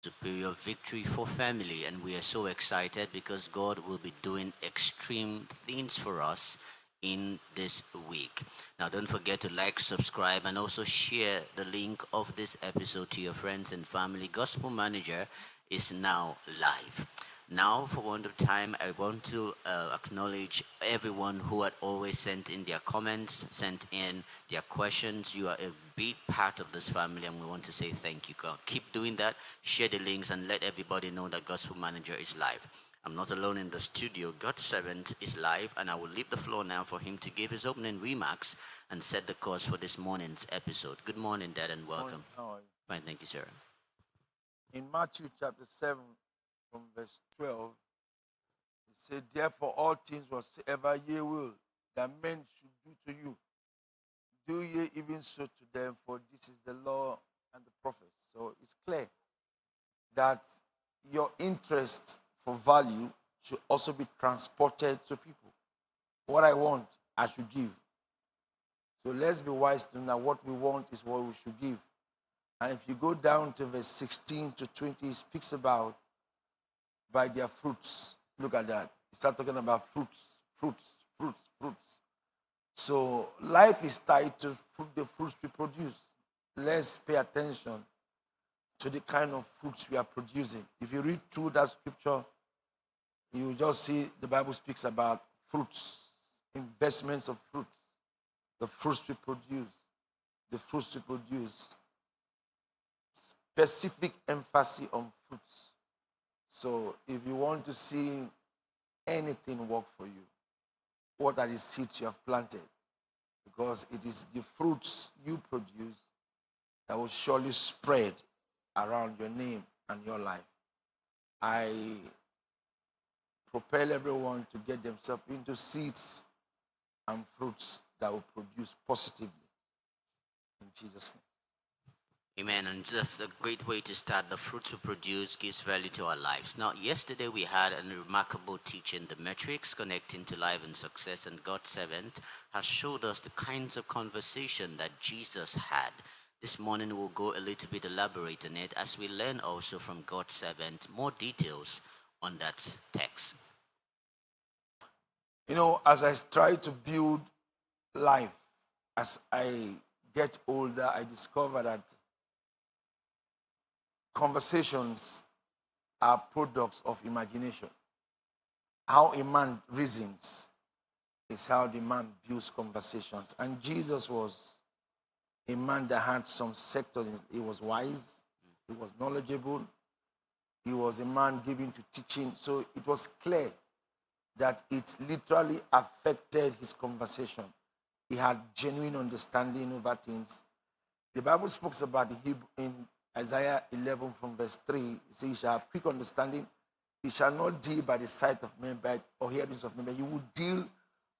Superior victory for family, and we are so excited because God will be doing extreme things for us in this week. Now, don't forget to like, subscribe, and also share the link of this episode to your friends and family. Gospel Manager is now live. Now, for one of time, I want to acknowledge everyone who had always sent in their comments, sent in their questions. You are a big part of this family, and we want to say thank you. God, keep doing that. Share the links and let everybody know that Gospel Manager is live. I'm not alone in the studio. God's servant is live, and I will leave the floor now for him to give his opening remarks and set the course for this morning's episode. Good morning, Dad, and Morning. welcome. How are you? Fine, thank you, sir. In Matthew chapter 7, from verse 12, it said, therefore all things whatsoever ye will that men should do to you, do ye even so to them, for this is the law and the prophets. So it's clear that your interest for value should also be transported to people. What I want, I should give. So let's be wise to know what we want is what we should give. And if you go down to verse 16 to 20, it speaks about by their fruits. Look at that. It starts talking about fruits, fruits, fruits, fruits. So life is tied to the fruits we produce. Let's pay attention to the kind of fruits we are producing. If you read through that scripture, you will just see the Bible speaks about fruits, investments of fruits, the fruits we produce, the fruits we produce. Specific emphasis on fruits. So if you want to see anything work for you, what are the seeds you have planted? Because it is the fruits you produce that will surely spread around your name and your life. I propel everyone to get themselves into seeds and fruits that will produce positively. In Jesus' name. Amen. And that's a great way to start. The fruits we produce gives value to our lives. Now, yesterday we had a remarkable teaching, the metrics connecting to life and success, and God's servant has showed us the kinds of conversation that Jesus had. This morning we'll go a little bit elaborate on it as we learn also from God's servant more details on that text. You know, as I try to build life, as I get older, I discover that conversations are products of imagination. How a man reasons is how the man builds conversations. And Jesus was a man that had some sectors. He was wise, he was knowledgeable, he was a man given to teaching. So it was clear that it literally affected his conversation. He had genuine understanding over things. The Bible speaks about the Hebrew in Isaiah 11 from verse 3. It says, he shall have quick understanding. He shall not deal by the sight of men or hearings of men, but he will deal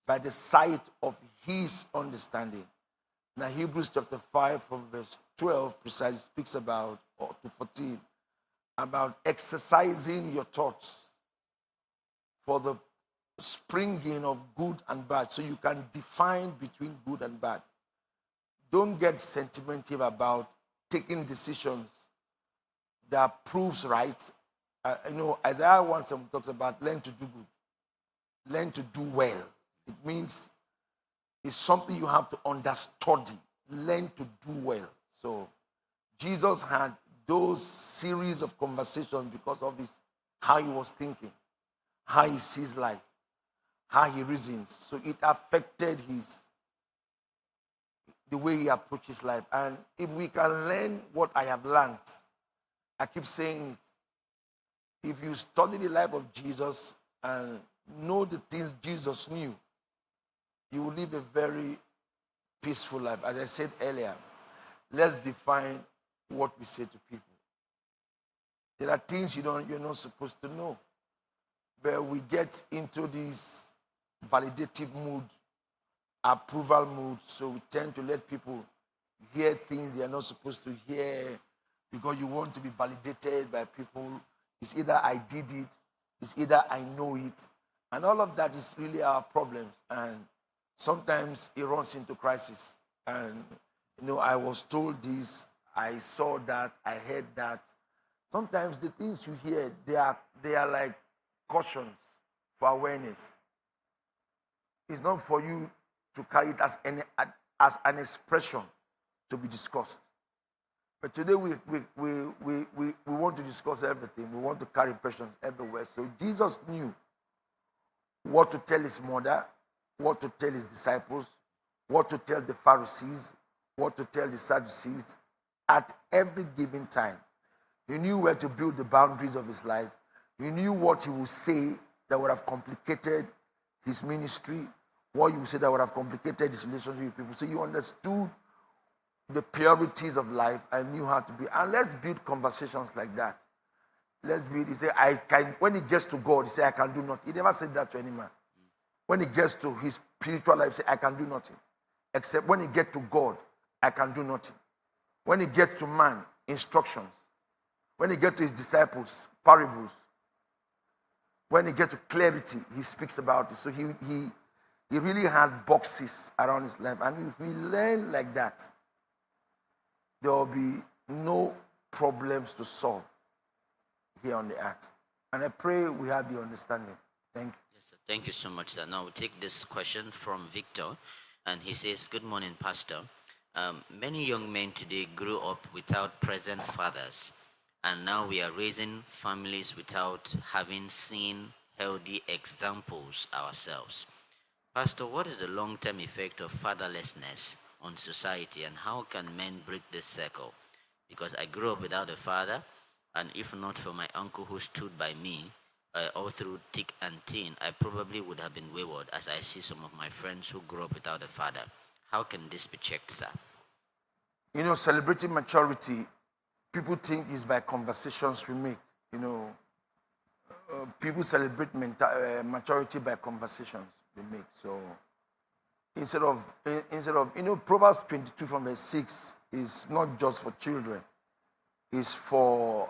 by the sight of his understanding. Now, Hebrews chapter 5 from verse 12 precisely speaks about, or to 14, about exercising your thoughts for the springing of good and bad, so you can define between good and bad. Don't get sentimental about taking decisions that proves right. Isaiah 1 talks about learn to do good, learn to do well. It means it's something you have to understudy, learn to do well. So Jesus had those series of conversations because of how he was thinking, how he sees life, how he reasons. So it affected the way he approaches life. And if we can learn what I have learned, I keep saying it. If you study the life of Jesus and know the things Jesus knew, you will live a very peaceful life. As I said earlier, let's define what we say to people. There are things you're not supposed to know. But we get into this validative mood, approval mood, so we tend to let people hear things they are not supposed to hear because you want to be validated by people. It's either I did it, it's either I know it. And all of that is really our problems. And sometimes it runs into crisis. And, I was told this, I saw that, I heard that. Sometimes the things you hear, they are like cautions for awareness. It's not for you to carry it as an expression to be discussed. But today we want to discuss everything. We want to carry impressions everywhere. So Jesus knew what to tell his mother, what to tell his disciples, what to tell the Pharisees, what to tell the Sadducees at every given time. He knew where to build the boundaries of his life. He knew what he would say that would have complicated his ministry, what he would say that would have complicated his relationship with people. So he understood the purities of life and knew how to be. And let's build conversations like that. Let's build. He said, I can. When he gets to God, he said, I can do nothing. He never said that to any man. When he gets to his spiritual life, he said, I can do nothing. Except when he gets to God, I can do nothing. When he gets to man, instructions. When he gets to his disciples, parables. When he gets to clarity, he speaks about it. So he really had boxes around his life. And if we learn like that, there will be no problems to solve here on the earth. And I pray we have the understanding. Thank you. Yes, sir. Thank you so much, sir. Now we'll take this question from Victor. And he says, good morning, Pastor. Many young men today grew up without present fathers. And now we are raising families without having seen healthy examples ourselves. Pastor, what is the long-term effect of fatherlessness on society, and how can men break this circle? Because I grew up without a father, and if not for my uncle who stood by me all through thick and thin, I probably would have been wayward, as I see some of my friends who grew up without a father. How can this be checked, sir? You know, celebrating maturity, people think is by conversations we make. You know, people celebrate maturity by conversations they make. So instead of, you know, Proverbs 22 from verse 6 is not just for children. It's for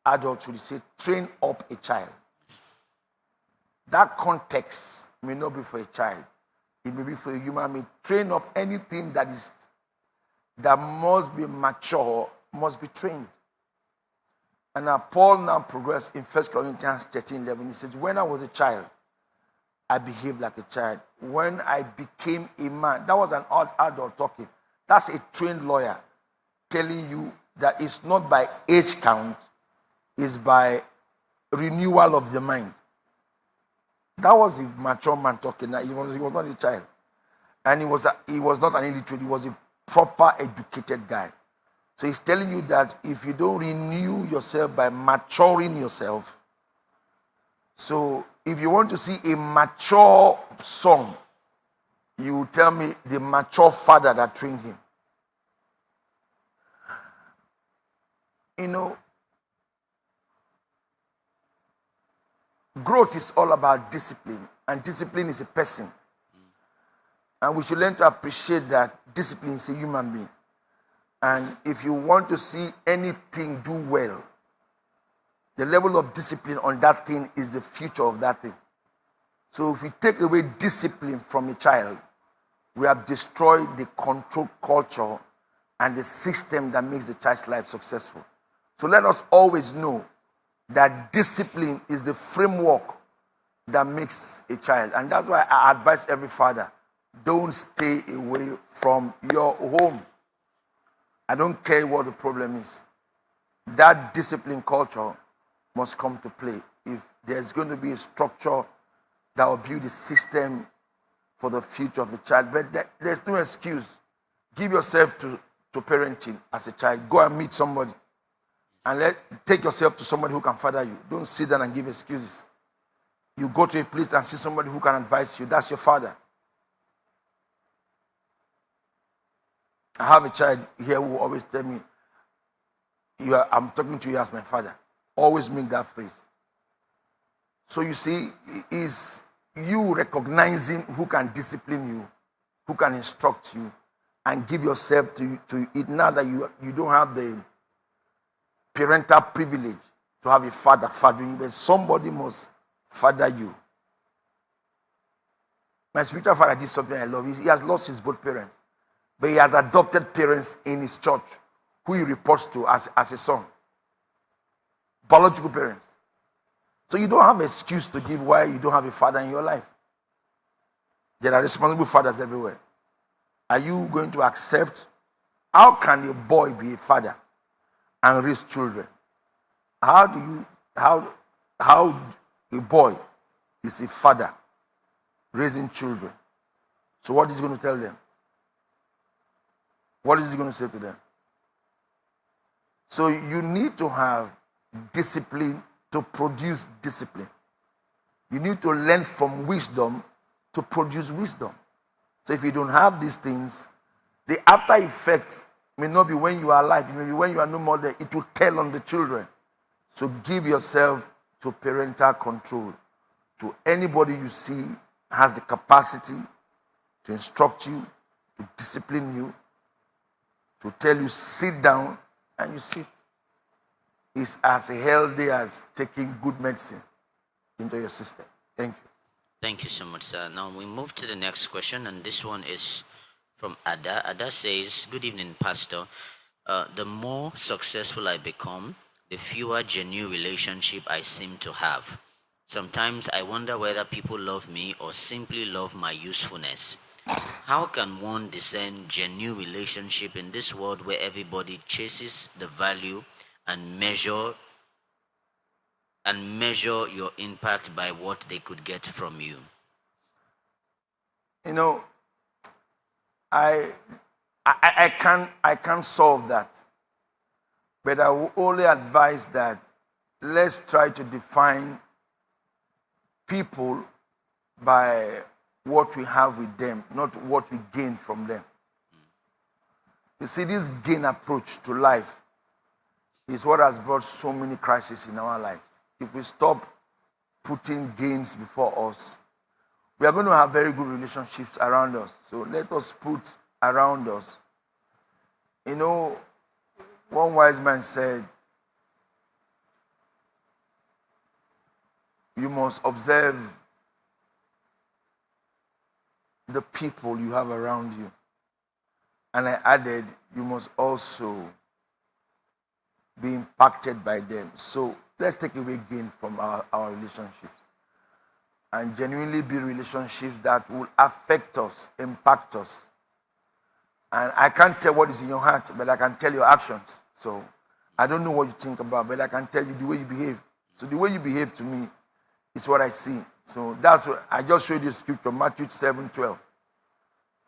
adults. We say, train up a child. That context may not be for a child. It may be for a human being. Train up anything that must be mature, must be trained. And now Paul now progressed in 1 Corinthians 13:11. He says, when I was a child, I behaved like a child. When I became a man, that was an adult talking. That's a trained lawyer telling you that it's not by age count, it's by renewal of the mind. That was a mature man talking. He was not a child. And he was not an illiterate. He was a proper educated guy. So he's telling you that if you don't renew yourself by maturing yourself, so if you want to see a mature son, you will tell me the mature father that trained him. You know, growth is all about discipline, and discipline is a person. And we should learn to appreciate that discipline is a human being. And if you want to see anything do well, the level of discipline on that thing is the future of that thing. So if we take away discipline from a child, we have destroyed the control culture and the system that makes the child's life successful. So let us always know that discipline is the framework that makes a child. And that's why I advise every father, don't stay away from your home. I don't care what the problem is. That discipline culture must come to play. If there's going to be a structure that will build a system for the future of the child. But there's no excuse. Give yourself to parenting as a child. Go and meet somebody. And take yourself to somebody who can father you. Don't sit down and give excuses. You go to a place and see somebody who can advise you. That's your father. I have a child here who always tell me, I'm talking to you as my father. Always make that phrase. So you see, is you recognizing who can discipline you, who can instruct you, and give yourself to it now that you don't have the parental privilege to have a father fathering you, but somebody must father you. My spiritual father did something I love. He has lost his both parents, but he has adopted parents in his church who he reports to as a son. biological parents. So you don't have an excuse to give why you don't have a father in your life. There are responsible fathers everywhere. Are you going to accept? How can a boy be a father and raise children? How a boy is a father raising children? So what is he going to tell them? What is he going to say to them? So you need to have discipline to produce discipline. You need to learn from wisdom to produce wisdom. So if you don't have these things, the after effect may not be when you are alive, it may be when you are no more there. It will tell on the children. So give yourself to parental control. To anybody you see has the capacity to instruct you, to discipline you, to tell you sit down, and you sit. It's as healthy as taking good medicine into your system. Thank you. Thank you so much, sir. Now we move to the next question, and this one is from Ada. Ada says, "Good evening, Pastor. The more successful I become, the fewer genuine relationship I seem to have. Sometimes I wonder whether people love me or simply love my usefulness. How can one discern genuine relationship in this world where everybody chases the value and measure your impact by what they could get from you?" You know, I can't solve that. But I will only advise that let's try to define people by what we have with them, not what we gain from them. You see, this gain approach to life is what has brought so many crises in our lives. If we stop putting gains before us, we are going to have very good relationships around us. So let us put around us. You know, one wise man said, you must observe the people you have around you. And I added, you must also be impacted by them. So let's take away gain from our relationships and genuinely build relationships that will affect us, impact us. And I can't tell what is in your heart, but I can tell your actions. So I don't know what you think about, but I can tell you the way you behave. So the way you behave to me is what I see. So that's what I just showed you scripture, Matthew 7:12,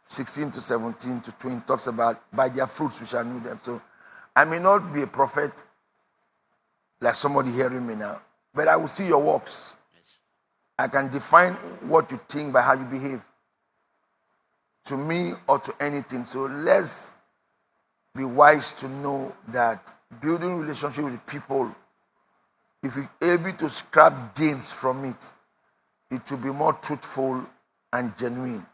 16 to 17 to 20, talks about by their fruits we shall know them. So I may not be a prophet like somebody hearing me now, but I will see your works. Yes. I can define what you think by how you behave to me or to anything. So let's be wise to know that building relationship with people, if you're able to scrap gains from it, it will be more truthful and genuine.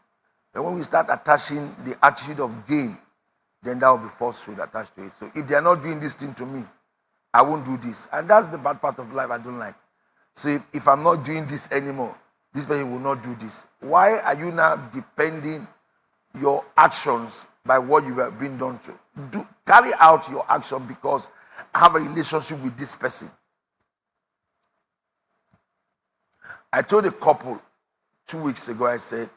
And when we start attaching the attitude of gain, then that will be falsehood attached to it. So if they are not doing this thing to me, I won't do this. And that's the bad part of life I don't like. So if I'm not doing this anymore, this person will not do this. Why are you now depending your actions by what you have been done to? Carry out your action because I have a relationship with this person. I told a couple 2 weeks ago, I said,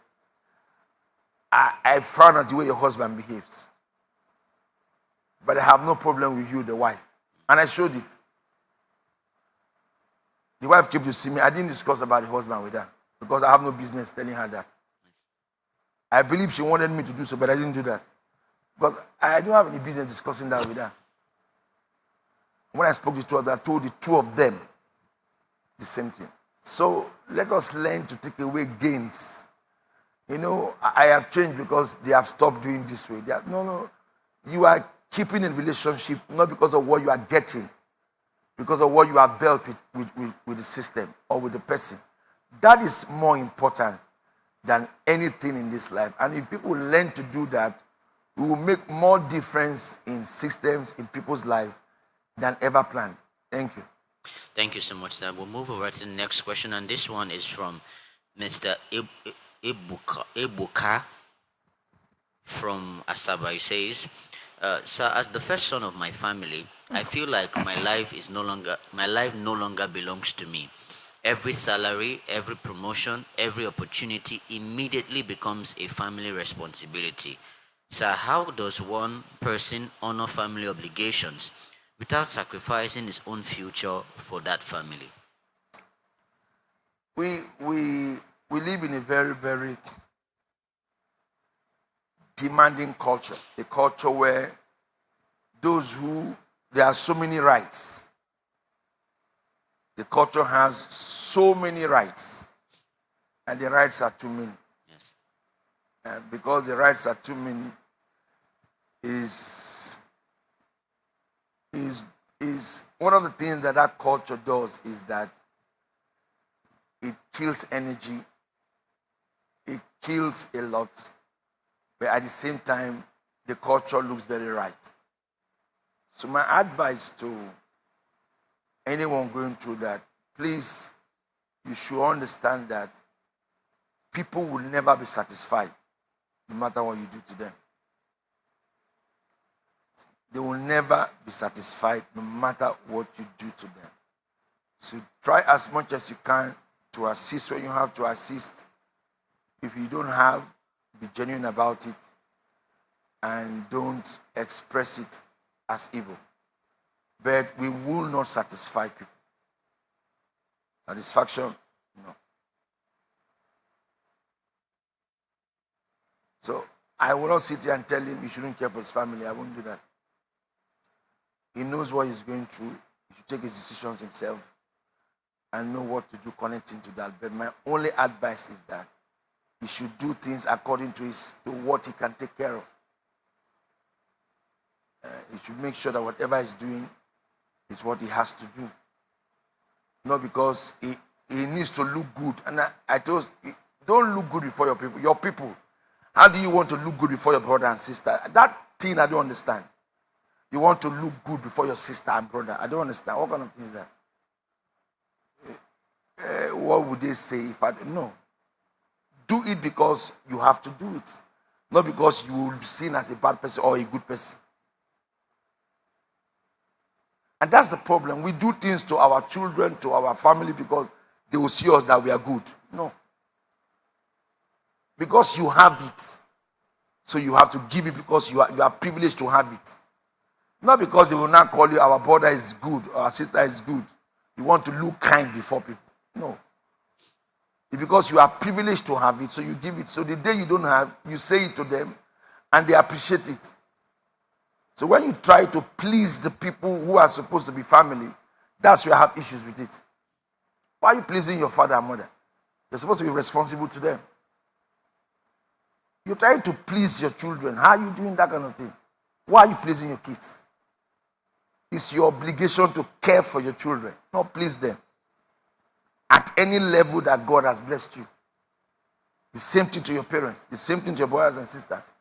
I frown at the way your husband behaves. But I have no problem with you, the wife. And I showed it. The wife came to see me. I didn't discuss about the husband with her because I have no business telling her that. I believe she wanted me to do so, but I didn't do that. Because I don't have any business discussing that with her. When I spoke to the two of them, I told the two of them the same thing. So let us learn to take away gains. You know, I have changed because they have stopped doing this way. No. You are keeping a relationship not because of what you are getting, because of what you are built with the system or with the person. That is more important than anything in this life. And if people learn to do that, we will make more difference in systems, in people's life than ever planned. Thank you. Thank you so much, sir. We'll move over to the next question, and this one is from Mr. Ebuka from Asaba. He says, "Sir, as the first son of my family, I feel like my life no longer belongs to me. Every salary, every promotion, every opportunity immediately becomes a family responsibility. So how does one person honor family obligations without sacrificing his own future for that family? We live in a very, very demanding culture, a culture where those who there are so many rights. The culture has so many rights, and the rights are too many. Yes. And because the rights are too many, is is one of the things that that culture does is that it kills energy, it kills a lot, but at the same time, the culture looks very right. So my advice to anyone going through that, please, you should understand that people will never be satisfied no matter what you do to them. They will never be satisfied no matter what you do to them. So try as much as you can to assist when you have to assist. If you don't have, be genuine about it and don't express it as evil. But we will not satisfy people. Satisfaction, no. So I will not sit here and tell him he shouldn't care for his family. I won't do that. He knows what he's going through. He should take his decisions himself and know what to do connecting to that. But my only advice is that he should do things according to what he can take care of. He should make sure that whatever he's doing is what he has to do. Not because he needs to look good. And I told you, don't look good before your people. Your people. How do you want to look good before your brother and sister? That thing I don't understand. You want to look good before your sister and brother. I don't understand. What kind of thing is that? What would they say if I don't know? Do it because you have to do it. Not because you will be seen as a bad person or a good person. And that's the problem. We do things to our children, to our family, because they will see us that we are good. No. Because you have it. So you have to give it because you are privileged to have it. Not because they will not call you, our brother is good, or our sister is good. You want to look kind before people. No. It's because you are privileged to have it, so you give it. So the day you don't have, you say it to them, and they appreciate it. So when you try to please the people who are supposed to be family, that's where you have issues with it. Why are you pleasing your father and mother? You're supposed to be responsible to them. You're trying to please your children. How are you doing that kind of thing? Why are you pleasing your kids? It's your obligation to care for your children, not please them. At any level that God has blessed you. The same thing to your parents. The same thing to your brothers and sisters.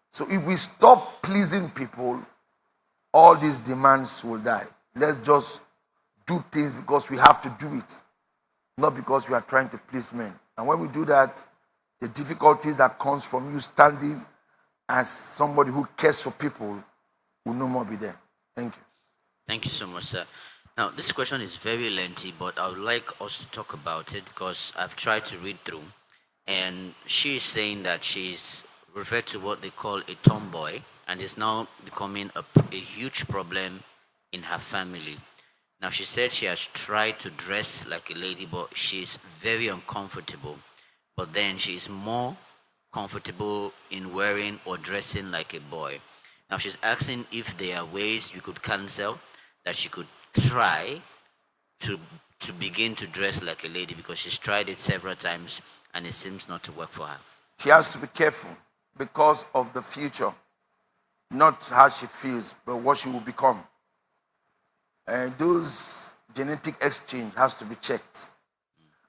So if we stop pleasing people, all these demands will die. Let's just do things because we have to do it, not because we are trying to please men. And when we do that, the difficulties that comes from you standing as somebody who cares for people will no more be there. Thank you. Thank you so much, sir. Now, this question is very lengthy, but I would like us to talk about it because I've tried to read through. And she is saying that she's referred to what they call a tomboy and is now becoming a huge problem in her family. Now, she said she has tried to dress like a lady, but she's very uncomfortable. But then she's more comfortable in wearing or dressing like a boy. Now, she's asking if there are ways you could cancel that she could try to begin to dress like a lady because she's tried it several times and it seems not to work for her. She has to be careful because of the future. Not how she feels, but what she will become. And those genetic exchange has to be checked.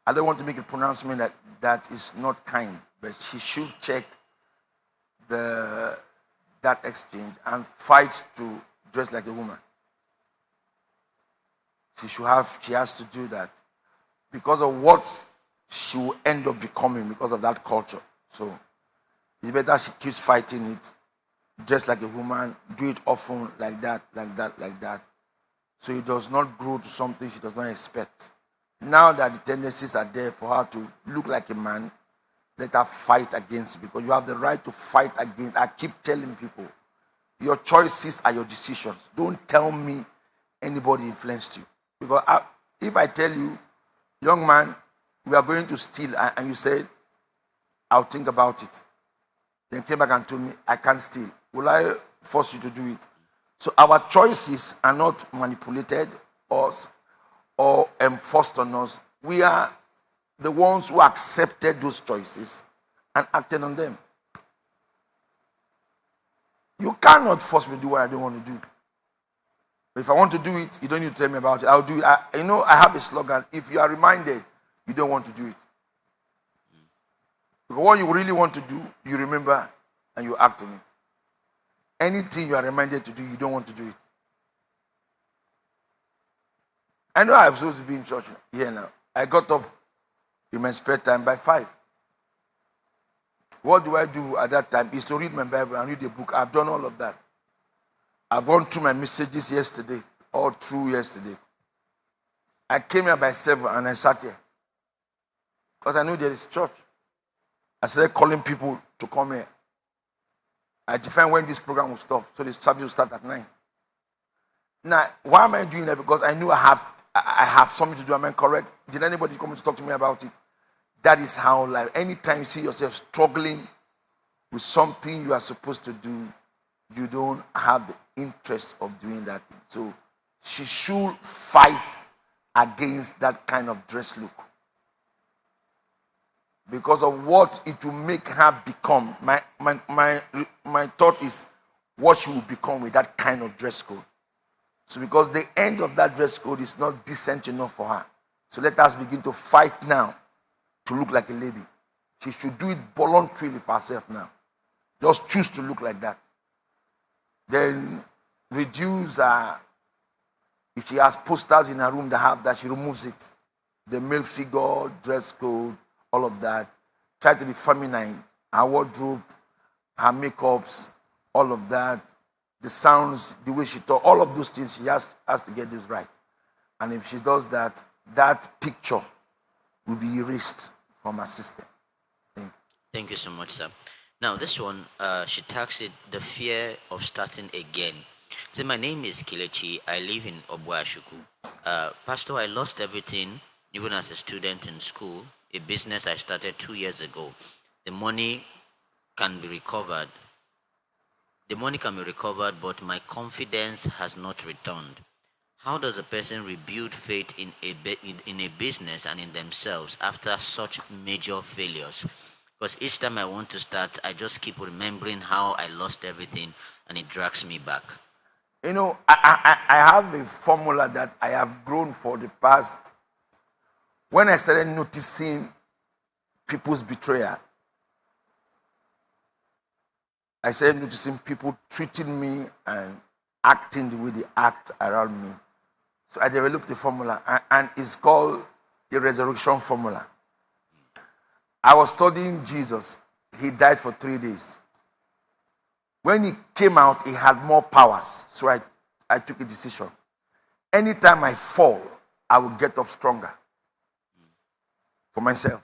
I don't want to make a pronouncement that is not kind, but she should check that exchange and fight to dress like a woman. She has to do that because of what she will end up becoming because of that culture. So it's better she keeps fighting it, dress like a woman, do it often like that, like that, like that. So it does not grow to something she does not expect. Now that the tendencies are there for her to look like a man, let her fight against it, because you have the right to fight against. I keep telling people, your choices are your decisions. Don't tell me anybody influenced you. Because if I tell you, young man, we are going to steal, and you said, I'll think about it. Then came back and told me, I can't steal. Will I force you to do it? So our choices are not manipulated or enforced on us. We are the ones who accepted those choices and acted on them. You cannot force me to do what I don't want to do. But if I want to do it, you don't need to tell me about it. I'll do it. I have a slogan. If you are reminded, you don't want to do it. Because what you really want to do, you remember and you act on it. Anything you are reminded to do, you don't want to do it. I know I'm supposed to be in church here now. I got up in my spare time by 5. What do I do at that time? Is to read my Bible and read a book. I've done all of that. I've gone through my messages yesterday, all through yesterday. I came here by 7 and I sat here. Because I knew there is church. I started calling people to come here. I defined when this program will stop. So the service will start at 9. Now, why am I doing that? Because I knew I have something to do. Am I correct? Did anybody come to talk to me about it? That is how life. Anytime you see yourself struggling with something you are supposed to do, you don't have the interest of doing that thing. So she should fight against that kind of dress look. Because of what it will make her become. My thought is what she will become with that kind of dress code. So because the end of that dress code is not decent enough for her. So let us begin to fight now to look like a lady. She should do it voluntarily for herself now. Just choose to look like that. Then reduce if she has posters in her room that have that, she removes it. The male figure, dress code, all of that. Try to be feminine. Her wardrobe, her makeups, all of that. The sounds, the way she talks, all of those things, she has to get this right. And if she does that, that picture will be erased from her system. Thank you so much, sir. Now, this one, she tags it the fear of starting again. So, my name is Kilechi. I live in Obuashuku. Pastor, I lost everything, even as a student in school, a business I started 2 years ago. The money can be recovered. But my confidence has not returned. How does a person rebuild faith in a business and in themselves after such major failures? Because each time I want to start, I just keep remembering how I lost everything and it drags me back. You know, I have a formula that I have grown for the past. When I started noticing people's betrayal, I started noticing people treating me and acting the way they act around me. So I developed a formula, and it's called the resurrection formula. I was studying Jesus. He died for 3 days. When he came out, he had more powers. So I took a decision. Anytime I fall, I will get up stronger for myself.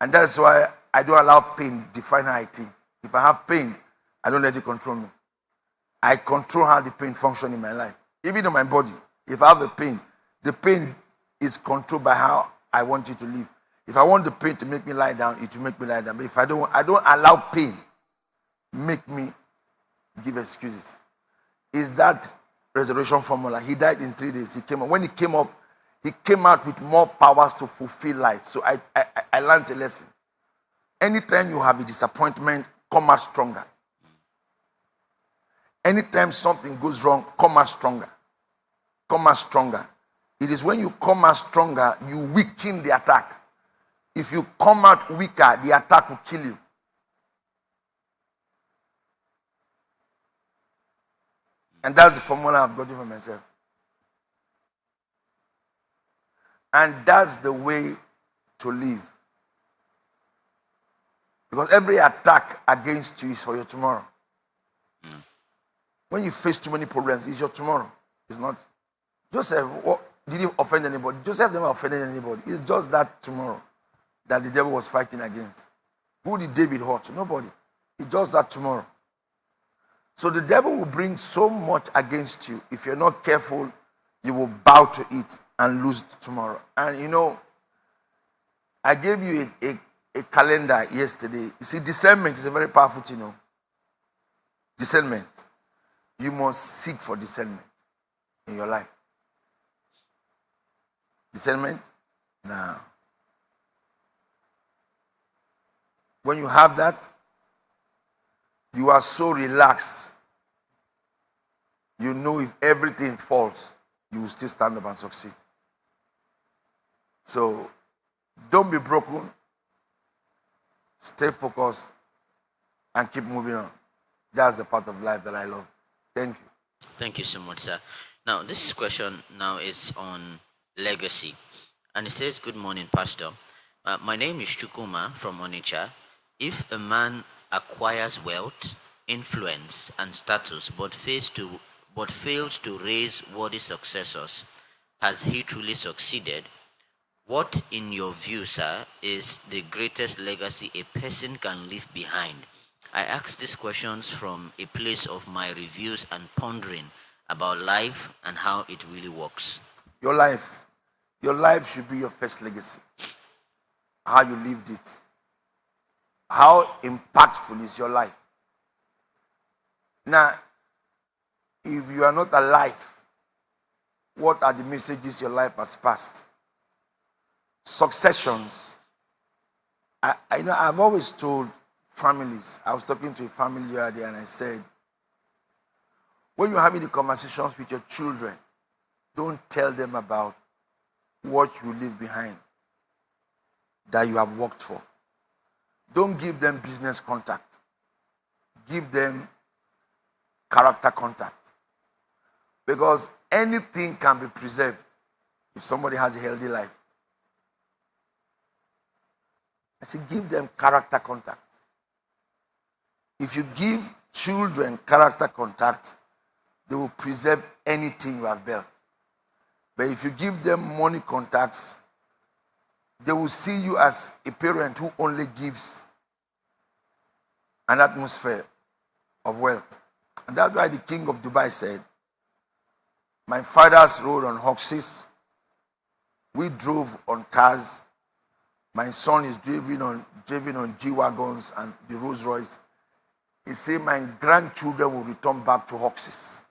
And that's why I don't allow pain define how I think. If I have pain, I don't let it control me. I control how the pain functions in my life. Even in my body, if I have a pain, the pain is controlled by how I want it to live. If I want the pain to make me lie down, it will make me lie down. But if I don't allow pain make me give excuses. Is that resurrection formula? He died in 3 days. He came up. When he came up, he came out with more powers to fulfill life. So I learned a lesson. Anytime you have a disappointment, come out stronger. Anytime something goes wrong, come out stronger. Come out stronger. It is when you come out stronger, you weaken the attack. If you come out weaker, the attack will kill you. And that's the formula I've gotten for myself. And that's the way to live. Because every attack against you is for your tomorrow. When you face too many problems, it's your tomorrow. It's not. Joseph, did he offend anybody? Joseph never offended anybody. It's just that tomorrow that the devil was fighting against. Who did David hurt? Nobody. It's just that tomorrow. So the devil will bring so much against you. If you're not careful, you will bow to it and lose tomorrow. And you know, I gave you a calendar yesterday. You see, discernment is a very powerful thing. You know? Discernment. You must seek for discernment in your life. Discernment? Now. When you have that, you are so relaxed. You know if everything falls, you will still stand up and succeed. So, don't be broken. Stay focused and keep moving on. That's the part of life that I love. Thank you. Thank you so much, sir. Now, this question now is on legacy. And it says, Good morning, Pastor. My name is Chukuma from Onitsha. If a man acquires wealth, influence, and status but fails to raise worthy successors, has he truly succeeded? What, in your view, sir, is the greatest legacy a person can leave behind? I ask these questions from a place of my reviews and pondering about life and how it really works. Your life should be your first legacy. How you lived it. How impactful is your life? Now, if you are not alive, what are the messages your life has passed? Successions. I've always told families, I was talking to a family the other day and I said, when you're having the conversations with your children, don't tell them about what you leave behind that you have worked for. Don't give them business contact. Give them character contact. Because anything can be preserved if somebody has a healthy life. I say give them character contact. If you give children character contact, they will preserve anything you have built. But if you give them money contacts, they will see you as a parent who only gives an atmosphere of wealth. And that's why the king of Dubai said, my fathers rode on horses, we drove on cars, my son is driven on G-Wagons and the Rolls Royce. He said, my grandchildren will return back to horses.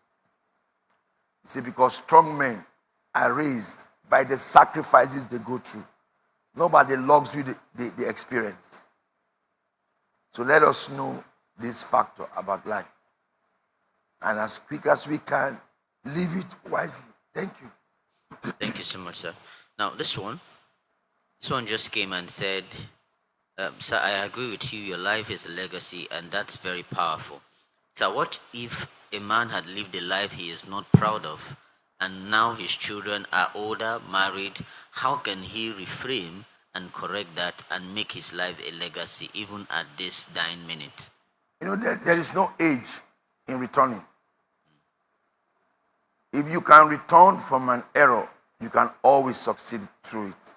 He said, because strong men are raised by the sacrifices they go through, not by the luxury they experience. So let us know this factor about life. And as quick as we can, live it wisely. Thank you. Thank you so much, sir. Now, this one just came and said, Sir, I agree with you, your life is a legacy, and that's very powerful. So what if a man had lived a life he is not proud of, and now his children are older, married? How can he reframe and correct that and make his life a legacy, even at this dying minute? You know, there is no age in returning. If you can return from an error, you can always succeed through it.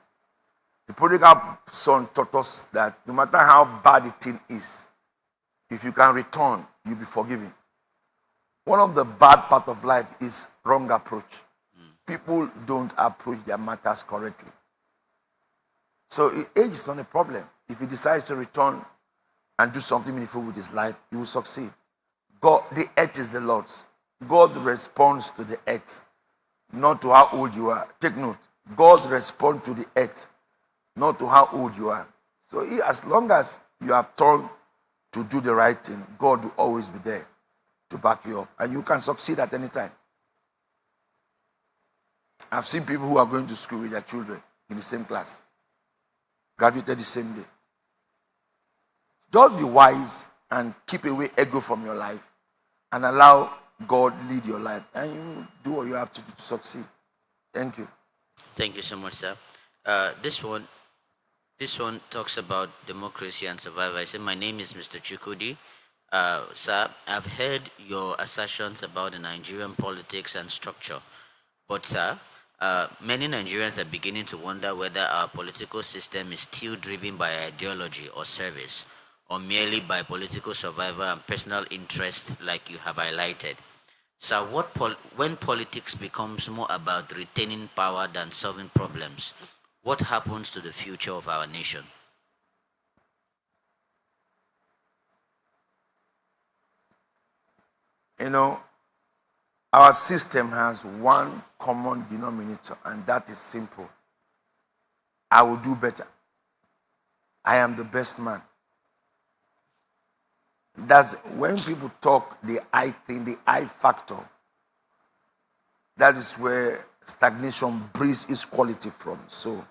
The prodigal son taught us that no matter how bad the thing is, if you can return, you'll be forgiven. One of the bad part of life is wrong approach. People don't approach their matters correctly. So age is not a problem. If he decides to return and do something meaningful with his life, he will succeed. God, the earth is the Lord's. God responds to the earth, not to how old you are. Take note. God responds to the earth, not to how old you are. So as long as you have turned to do the right thing, God will always be there to back you up. And you can succeed at any time. I've seen people who are going to school with their children in the same class, graduated the same day. Just be wise and keep away ego from your life and allow God lead your life. And you do what you have to do to succeed. Thank you. Thank you so much, sir. This one talks about democracy and survival. I said, my name is Mr. Chukudi. Sir, I've heard your assertions about the Nigerian politics and structure. But, sir, many Nigerians are beginning to wonder whether our political system is still driven by ideology or service, or merely by political survival and personal interests, like you have highlighted. So, when politics becomes more about retaining power than solving problems, what happens to the future of our nation? You know, our system has one common denominator, and that is simple. I will do better. I am the best man. That's when people talk the I thing, the I factor. That is where stagnation breeds its quality from. So,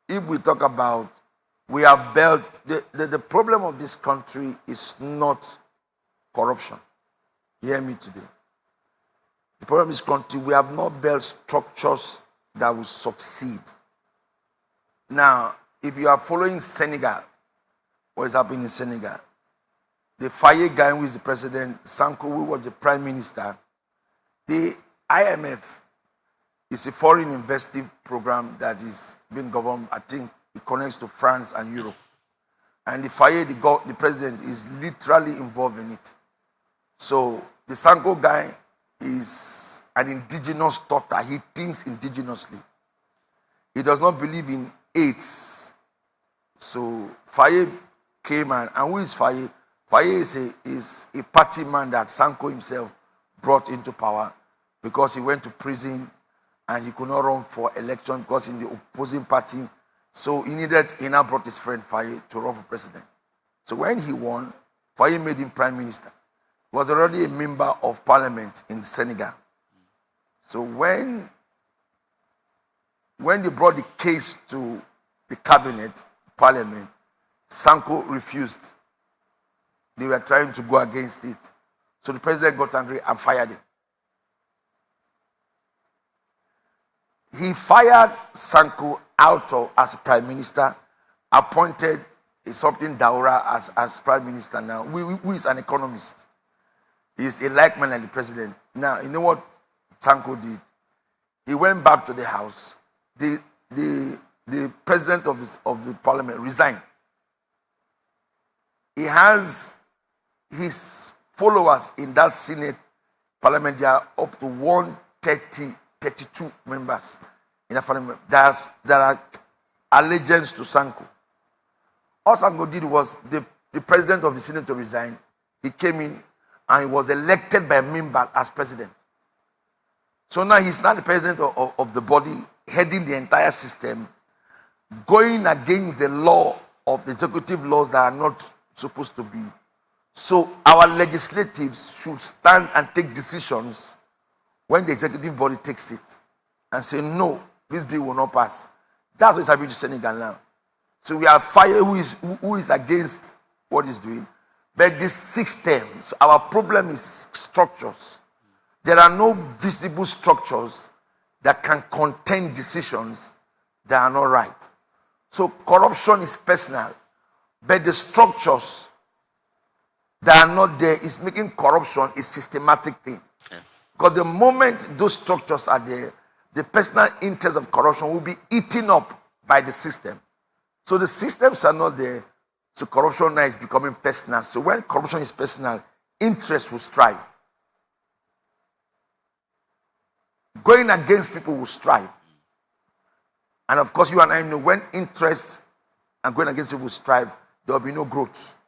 if we talk about we have built the problem of this country is not corruption. Hear me today. The problem is country, we have not built structures that will succeed. Now, if you are following Senegal, what is happening in Senegal? The Faye guy who is the president, Sanko who was the prime minister, the IMF is a foreign investing program that is being governed, I think it connects to France and Europe. And the Faye, the president, is literally involved in it. So the Sanko guy is an indigenous thoughter. He thinks indigenously. He does not believe in AIDS. So Faye came and who is Faye? Faye is a party man that Sanko himself brought into power because he went to prison and he could not run for election because in the opposing party. So he now brought his friend Faye to run for president. So when he won, Faye made him prime minister. He was already a member of parliament in Senegal. So when they brought the case to the cabinet, parliament, Sanko refused. They were trying to go against it. So the president got angry and fired him. He fired Sanko out of as prime minister, appointed something Daura as prime minister now, who is an economist. He is a like man like the president. Now, you know what Sanko did? He went back to the house. The president of the parliament resigned. He has his followers in that Senate parliament. They are up to 132 members in the parliament that are allegiance to Sanko. All Sanko did was the president of the Senate to resign. He came in and he was elected by a member as president. So now he's not the president of the body, heading the entire system, going against the law of the executive laws that are not supposed to be. So our legislatives should stand and take decisions when the executive body takes it and say, no, this bill will not pass. That's what is happening to Senegal now. So we have Faye who is against what he's doing. But this systems, our problem is structures. There are no visible structures that can contain decisions that are not right. So corruption is personal, but the structures that are not there is making corruption a systematic thing. Yeah. Because the moment those structures are there, the personal interest of corruption will be eaten up by the system. So the systems are not there, so corruption now is becoming personal. So when corruption is personal, interest will strive. Going against people will strive. And of course, you and I know when interest and going against people will strive, there will be no growth.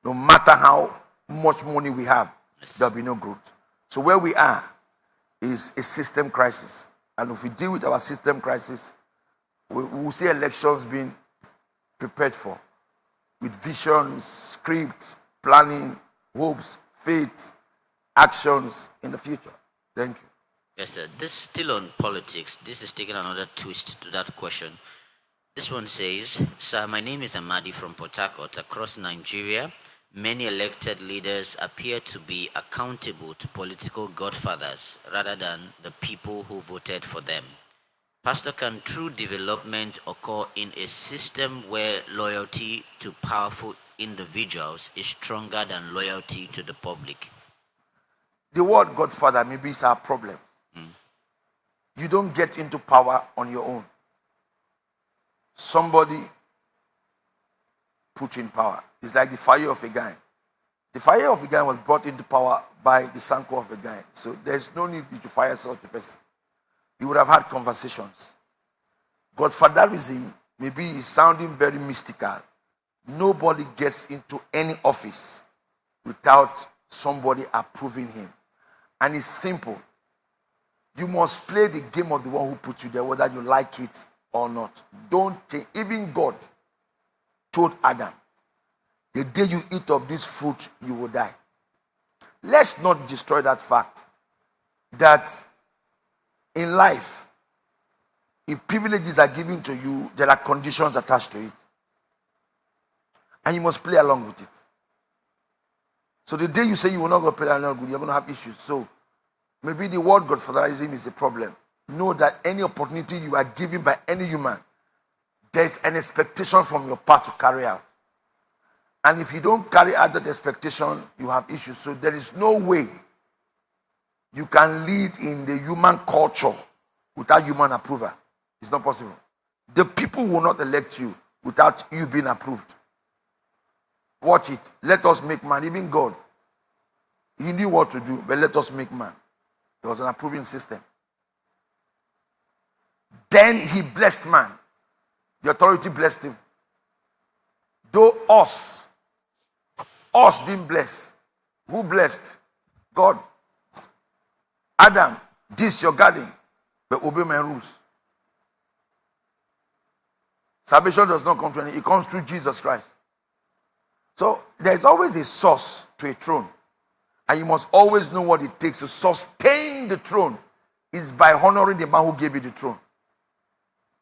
No matter how much money we have, there will be no growth. So where we are is a system crisis. And if we deal with our system crisis, we will see elections being prepared for with visions, scripts, planning, hopes, faith, actions in the future. Thank you. Yes, sir. This still on politics. This is taking another twist to that question. This one says, sir, my name is Amadi from Port Harcourt. Across Nigeria, many elected leaders appear to be accountable to political godfathers rather than the people who voted for them. Pastor, can true development occur in a system where loyalty to powerful individuals is stronger than loyalty to the public. The word Godfather maybe is our problem. You don't get into power on your own. Somebody put you in power. It's like the fire of a guy. The fire of a guy was brought into power by the sanko of a guy. So there's no need to fire such a person. You would have had conversations. Godfatherism maybe is sounding very mystical. Nobody gets into any office without somebody approving him. And it's simple. You must play the game of the one who put you there, whether you like it or not. Don't change. Even God told Adam, the day you eat of this fruit, you will die. Let's not destroy that fact that in life, if privileges are given to you, there are conditions attached to it. And you must play along with it. So the day you say you will not go play along with it, you're going to have issues. So maybe the word Godfatherism is a problem. Know that any opportunity you are given by any human, there's an expectation from your part to carry out. And if you don't carry out that expectation, you have issues. So there is no way you can lead in the human culture without human approval. It's not possible. The people will not elect you without you being approved. Watch it. Let us make man. Even God, he knew what to do, but let us make man. There was an approving system. Then he blessed man. The authority blessed him. Though us didn't bless. Who blessed? God. Adam, this your garden, but obey my rules. Salvation does not come to any, it comes through Jesus Christ. So there's always a source to a throne. And you must always know what it takes to sustain the throne. Is by honoring the man who gave you the throne.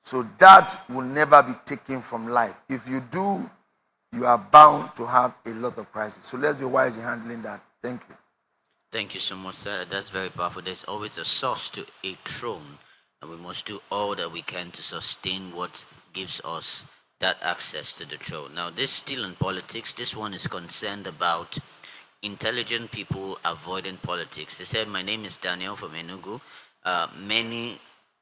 So that will never be taken from life. If you do, you are bound to have a lot of crises. So let's be wise in handling that. Thank you. Thank you so much, sir. That's very powerful. There's always a source to a throne, and we must do all that we can to sustain what gives us that access to the throne. Now, this still in politics. This one is concerned about intelligent people avoiding politics. They said, "My name is Daniel from Enugu.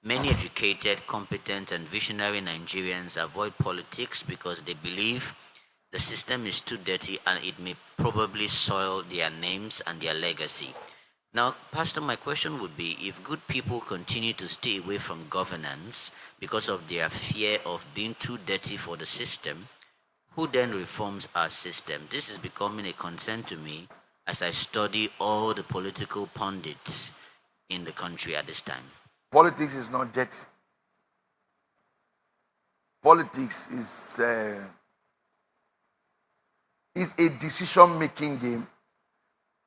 Many educated, competent, and visionary Nigerians avoid politics because they believe the system is too dirty and it may probably soil their names and their legacy." Now, Pastor, my question would be, if good people continue to stay away from governance because of their fear of being too dirty for the system, who then reforms our system? This is becoming a concern to me as I study all the political pundits in the country at this time. Politics is not dirty. Politics is a decision-making game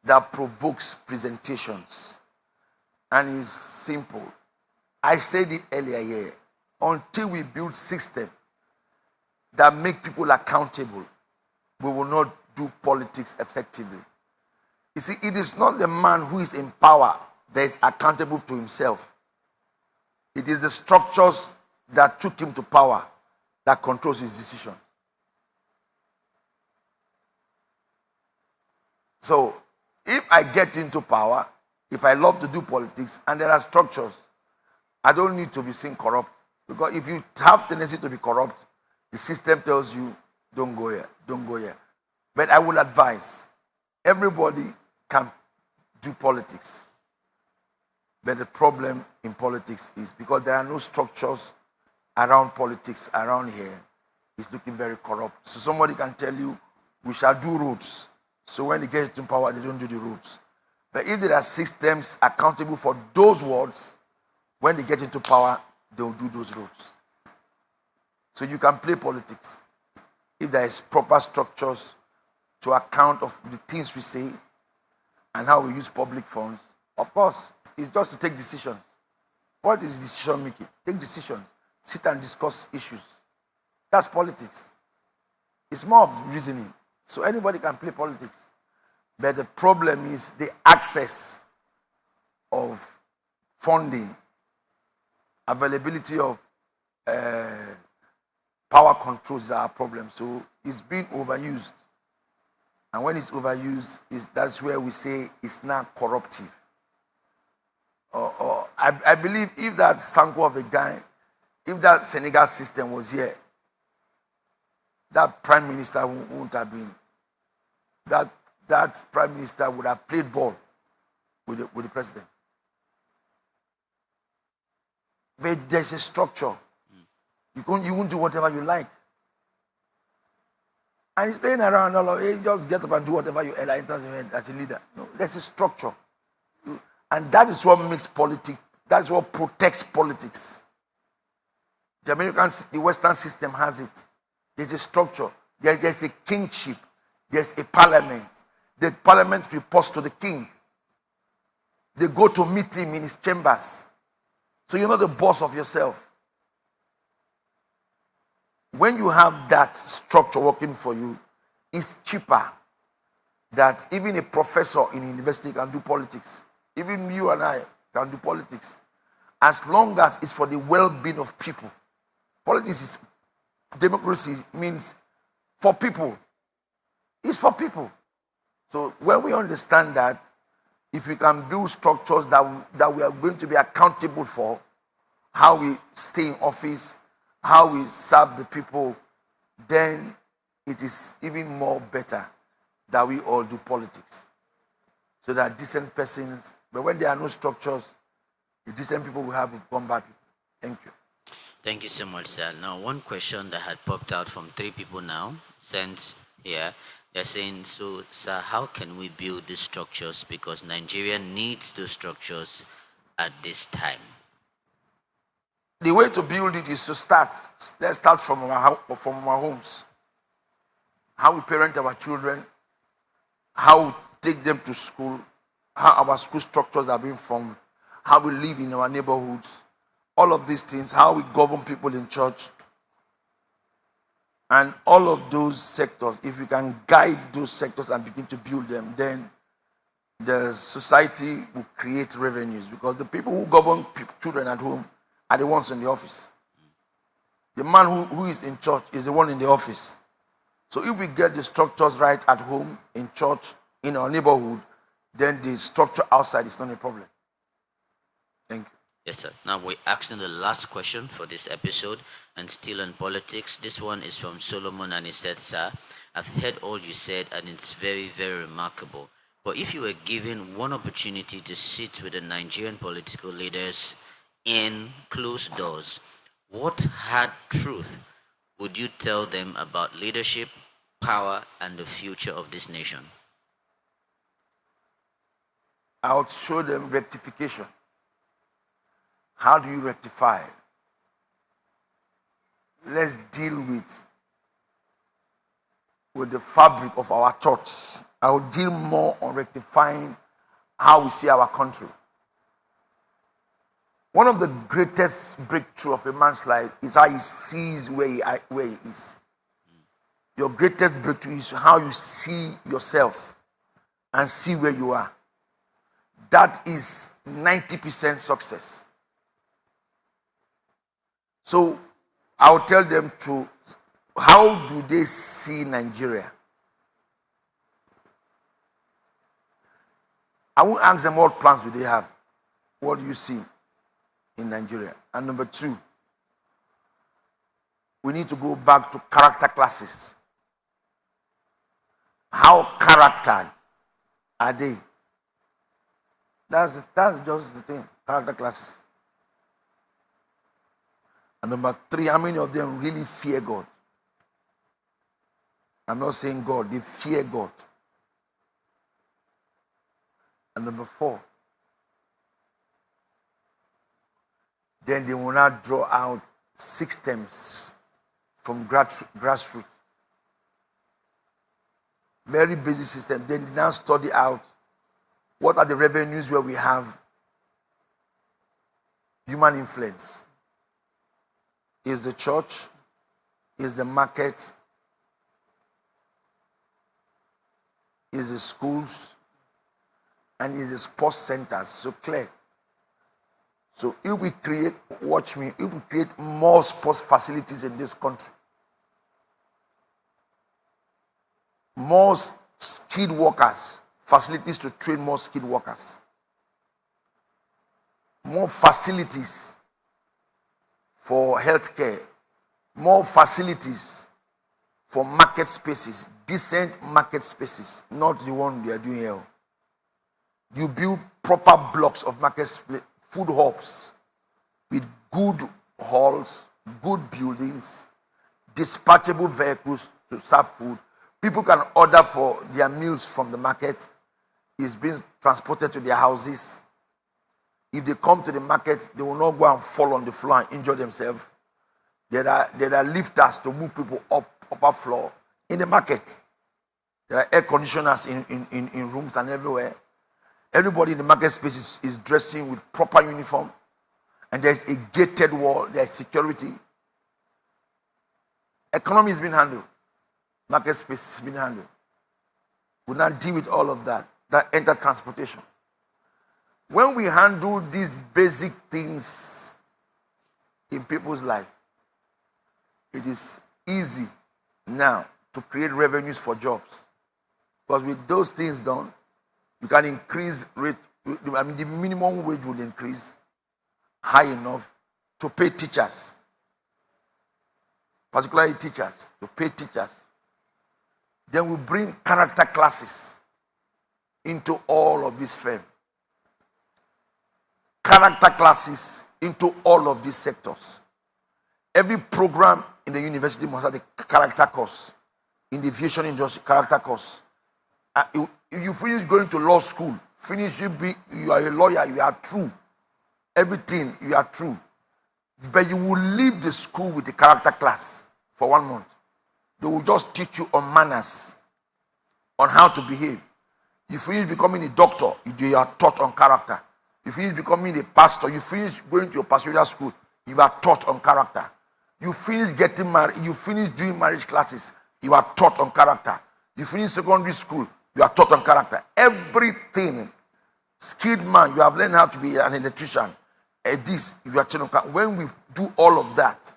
that provokes presentations and is simple. I said it earlier here. Until we build systems that make people accountable, we will not do politics effectively. You see, it is not the man who is in power that is accountable to himself. It is the structures that took him to power that controls his decision. So, if I get into power, if I love to do politics, and there are structures, I don't need to be seen corrupt. Because if you have tendency to be corrupt, the system tells you, don't go here, don't go here. But I will advise, everybody can do politics. But the problem in politics is because there are no structures around politics around here, it's looking very corrupt. So somebody can tell you, we shall do roads. So when they get into power, they don't do the roads. But if there are systems accountable for those words, when they get into power, they'll do those roads. So you can play politics if there is proper structures to account of the things we say and how we use public funds. Of course, it's just to take decisions. What is decision making? Take decisions. Sit and discuss issues. That's politics. It's more of reasoning. So anybody can play politics. But the problem is the access of funding, availability of power controls are a problem. So it's being overused. And when it's overused, that's where we say it's now corruptive. I believe if that Sanko of a guy, if that Senegal system was here, that prime minister wouldn't have been. That prime minister would have played ball with the president. But there's a structure. You won't do whatever you like. And he's playing around all of it. Just get up and do whatever you enter as a leader. No, there's a structure. And that is what makes politics, that is what protects politics. The the Western system has it. There's a structure. There's a kingship. There's a parliament. The parliament reports to the king. They go to meet him in his chambers. So you're not the boss of yourself. When you have that structure working for you, it's cheaper that even a professor in university can do politics. Even you and I can do politics. As long as it's for the well-being of people. Politics is, democracy means for people. It's for people. So when we understand that, if we can build structures that we are going to be accountable for, how we stay in office, how we serve the people, then it is even more better that we all do politics. So that decent persons, but when there are no structures, the decent people will have to combat people. Thank you. Thank you so much, sir. Now, one question that had popped out from three people now, sent here. They're saying, so, sir, how can we build these structures? Because Nigeria needs those structures at this time. The way to build it is to start. Let's start from our homes. How we parent our children, how we take them to school, how our school structures are being formed, how we live in our neighborhoods, all of these things, how we govern people in church. And all of those sectors, if we can guide those sectors and begin to build them, then the society will create revenues, because the people who govern children at home are the ones in the office. The man who is in church is the one in the office. So if we get the structures right at home, in church, in our neighborhood, then the structure outside is not a problem. Thank you. Yes, sir. Now we're asking the last question for this episode, and still on politics. This one is from Solomon, and he said, sir, I've heard all you said, and it's very, very remarkable. But if you were given one opportunity to sit with the Nigerian political leaders in closed doors, what hard truth would you tell them about leadership, power, and the future of this nation? I would show them rectification. How do you rectify? Let's deal with the fabric of our thoughts. I will deal more on rectifying how we see our country. One of the greatest breakthrough of a man's life is how he sees where he is. Your greatest breakthrough is how you see yourself and see where you are. That is 90% success. So I'll tell them how do they see Nigeria? I won't ask them what plans do they have. What do you see in Nigeria? And number two, we need to go back to character classes. How charactered are they? That's just the thing, character classes. And number three, how many of them really fear God? I'm not saying God, they fear God. And number four, then they will not draw out systems from grassroots. Very basic system. Then they now study out what are the revenues where we have human influence. Is the church? Is the market? Is the schools? And is the sports centers? So clear. So if we create, watch me, if we create more sports facilities in this country, more skilled workers, facilities to train more skilled workers, more facilities for healthcare, more facilities for market spaces, decent market spaces, not the one we are doing here. You build proper blocks of market space, food hubs with good halls, good buildings, dispatchable vehicles to serve food. People can order for their meals from the market. It's being transported to their houses. If they come to the market, they will not go and fall on the floor and injure themselves. There are lifters to move people up upper floor in the market. There are air conditioners in rooms and everywhere. Everybody in the market space is dressing with proper uniform. And there's a gated wall. There's security. Economy is being handled. Market space is being handled. We now deal with all of that. That enter transportation. When we handle these basic things in people's life, it is easy now to create revenues for jobs. Because with those things done, you can increase rate. I mean, the minimum wage will increase high enough to pay teachers, particularly teachers, to pay teachers. Then we bring character classes into all of this firm. Character classes into all of these sectors. Every program in the university must have a character course. In the aviation industry, character course. If you finish going to law school, you are a lawyer, you are true. Everything, you are true. But you will leave the school with a character class for 1 month. They will just teach you on manners, on how to behave. You finish becoming a doctor, you are taught on character. You finish becoming a pastor, you finish going to your pastoral school, you are taught on character. You finish getting married, you finish doing marriage classes, you are taught on character. You finish secondary school, you are taught on character. Everything, skilled man, you have learned how to be an electrician. This, you are taught on character. When we do all of that,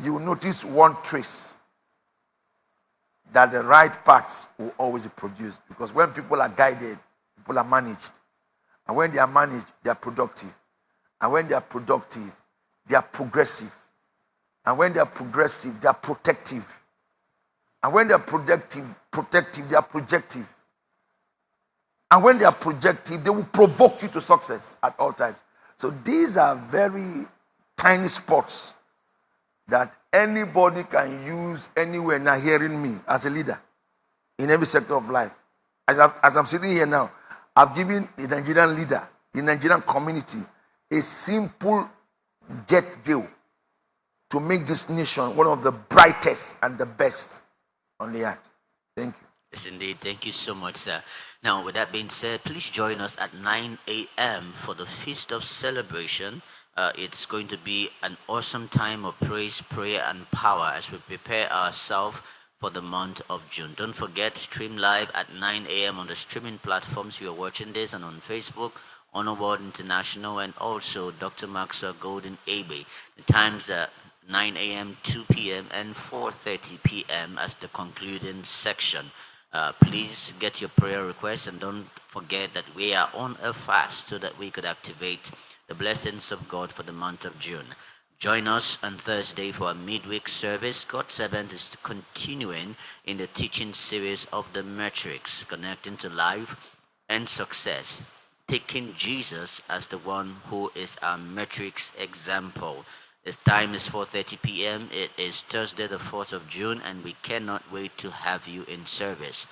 you will notice one trace, that the right paths will always be produced. Because when people are guided, people are managed. And when they are managed, they are productive. And when they are productive, they are progressive. And when they are progressive, they are protective. And when they are protective, they are projective. And when they are projective, they will provoke you to success at all times. So these are very tiny spots that anybody can use anywhere now hearing me as a leader in every sector of life. As I'm sitting here now, I've given the Nigerian leader, the Nigerian community, a simple get-go to make this nation one of the brightest and the best on the earth. Thank you. Yes, indeed. Thank you so much, sir. Now, with that being said, please join us at 9 a.m. for the Feast of Celebration. It's going to be an awesome time of praise, prayer, and power as we prepare ourselves for the month of June. Don't forget, stream live at 9 a.m. on the streaming platforms you are watching this, and on Facebook, Honor World International, and also Dr. Maxwell Golden Egbe. The times are 9 a.m., 2 p.m., and 4:30 p.m. as the concluding section. Please get your prayer requests, and don't forget that we are on a fast so that we could activate the blessings of God for the month of June. Join us on Thursday for a midweek service. God's servant is continuing in the teaching series of the metrics, connecting to life and success, taking Jesus as the one who is our metrics example. The time is 4:30 p.m. It is Thursday, the 4th of June, and we cannot wait to have you in service.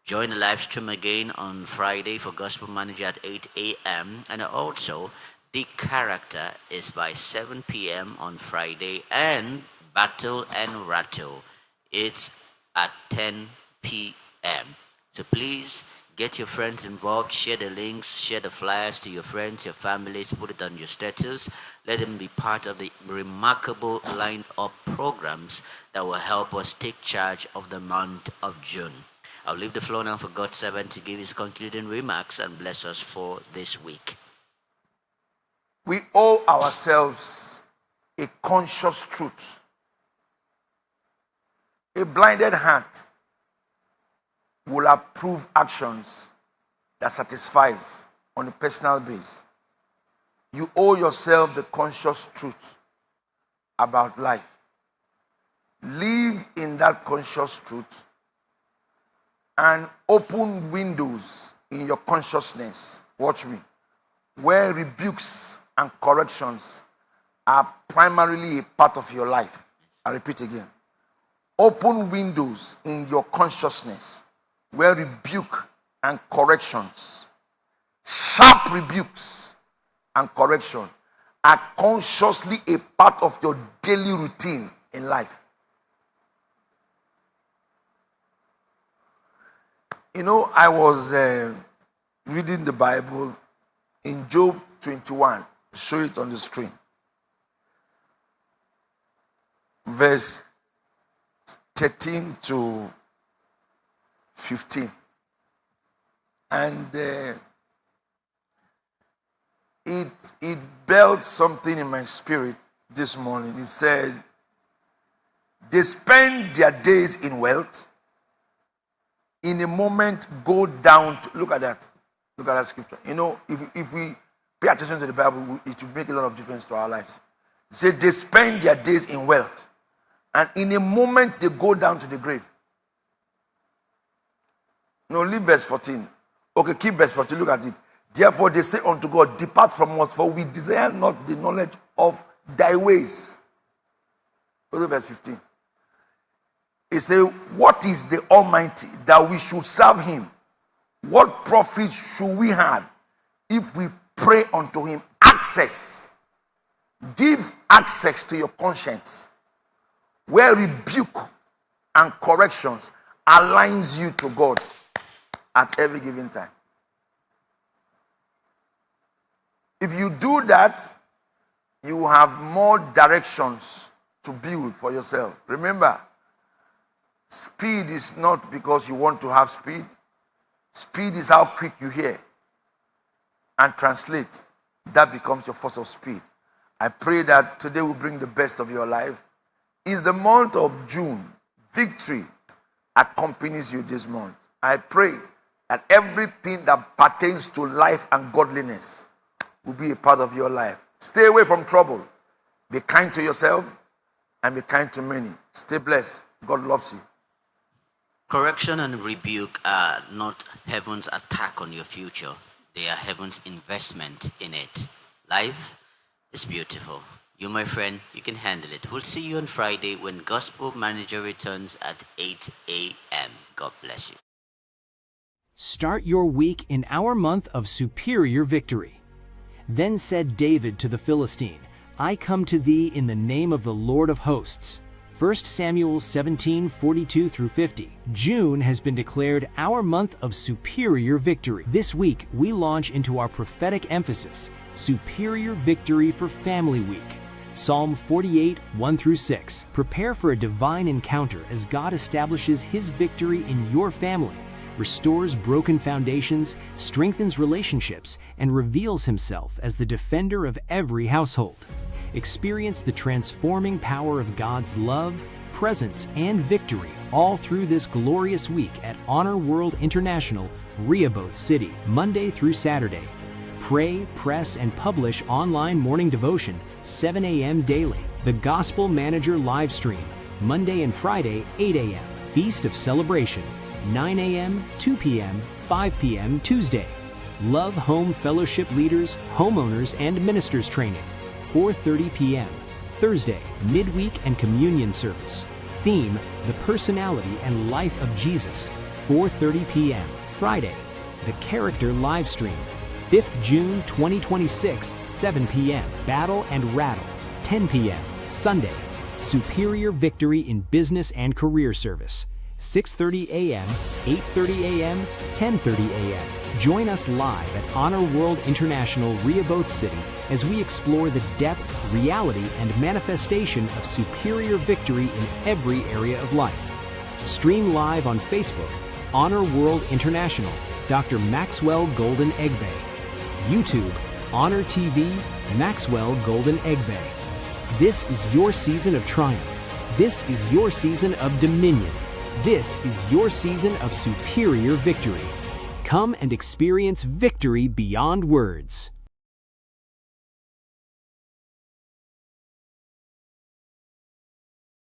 Join the live stream again on Friday for Gospel Manager at 8 a.m. And also, The Character is by 7 p.m. on Friday, and Battle and Rattle, it's at 10 p.m. So please get your friends involved, share the links, share the flyers to your friends, your families, put it on your status. Let them be part of the remarkable line-up programs that will help us take charge of the month of June. I'll leave the floor now for God's servant to give his concluding remarks and bless us for this week. We owe ourselves a conscious truth. A blinded heart will approve actions that satisfies on a personal base. You owe yourself the conscious truth about life. Live in that conscious truth and open windows in your consciousness. Watch me. Where rebukes and corrections are primarily a part of your life. I repeat again. Open windows in your consciousness where rebuke and corrections, sharp rebukes and correction, are consciously a part of your daily routine in life. You know, I was reading the Bible in Job 21. Show it on the screen. Verse 13 to 15. And it built something in my spirit this morning. It said, they spend their days in wealth, in a moment go down to, look at that scripture. You know, if we pay attention to the Bible, it will make a lot of difference to our lives. It said they spend their days in wealth, and in a moment they go down to the grave. No, leave verse 14. Okay, keep verse 14, look at it. Therefore they say unto God, depart from us, for we desire not the knowledge of thy ways. Go to verse 15. It says, what is the Almighty that we should serve him? What profit should we have if we pray unto him? Access. Give access to your conscience, where rebuke and corrections aligns you to God at every given time. If you do that, you will have more directions to build for yourself. Remember, speed is not because you want to have speed. Speed is how quick you hear and translate. That becomes your force of speed. I pray that today will bring the best of your life. It's the month of June. Victory accompanies you this month. I pray that everything that pertains to life and godliness will be a part of your life. Stay away from trouble. Be kind to yourself and be kind to many. Stay blessed. God loves you. Correction and rebuke are not heaven's attack on your future. They are heaven's investment in it. Life is beautiful. You, my friend, you can handle it. We'll see you on Friday when Gospel Manager returns at 8 a.m. God bless you. Start your week in our month of superior victory. Then said David to the Philistine, I come to thee in the name of the Lord of hosts. 1 Samuel 17:42-50. June has been declared our month of superior victory. This week, we launch into our prophetic emphasis, Superior Victory for Family Week. Psalm 48, 1-6. Prepare for a divine encounter as God establishes his victory in your family, restores broken foundations, strengthens relationships, and reveals himself as the defender of every household. Experience the transforming power of God's love, presence, and victory all through this glorious week at Honor World International, Rehoboth City, Monday through Saturday. Pray, press, and publish online morning devotion, 7 a.m. daily. The Gospel Manager live stream, Monday and Friday, 8 a.m. Feast of Celebration, 9 a.m., 2 p.m., 5 p.m. Tuesday. Love Home Fellowship Leaders, Homeowners, and Ministers Training, 4:30 p.m. Thursday, midweek and communion service. Theme, the personality and life of Jesus, 4:30 p.m. Friday, the character live stream, 5th June 2026, 7 p.m. Battle and Rattle, 10 p.m. Sunday, Superior Victory in Business and Career Service, 6:30 a.m., 8:30 a.m., 10:30 a.m. Join us live at Honor World International, Rehoboth City, as we explore the depth, reality, and manifestation of superior victory in every area of life. Stream live on Facebook, Honor World International, Dr. Maxwell Golden Egbe. YouTube, Honor TV, Maxwell Golden Egbe. This is your season of triumph. This is your season of dominion. This is your season of superior victory. Come and experience victory beyond words.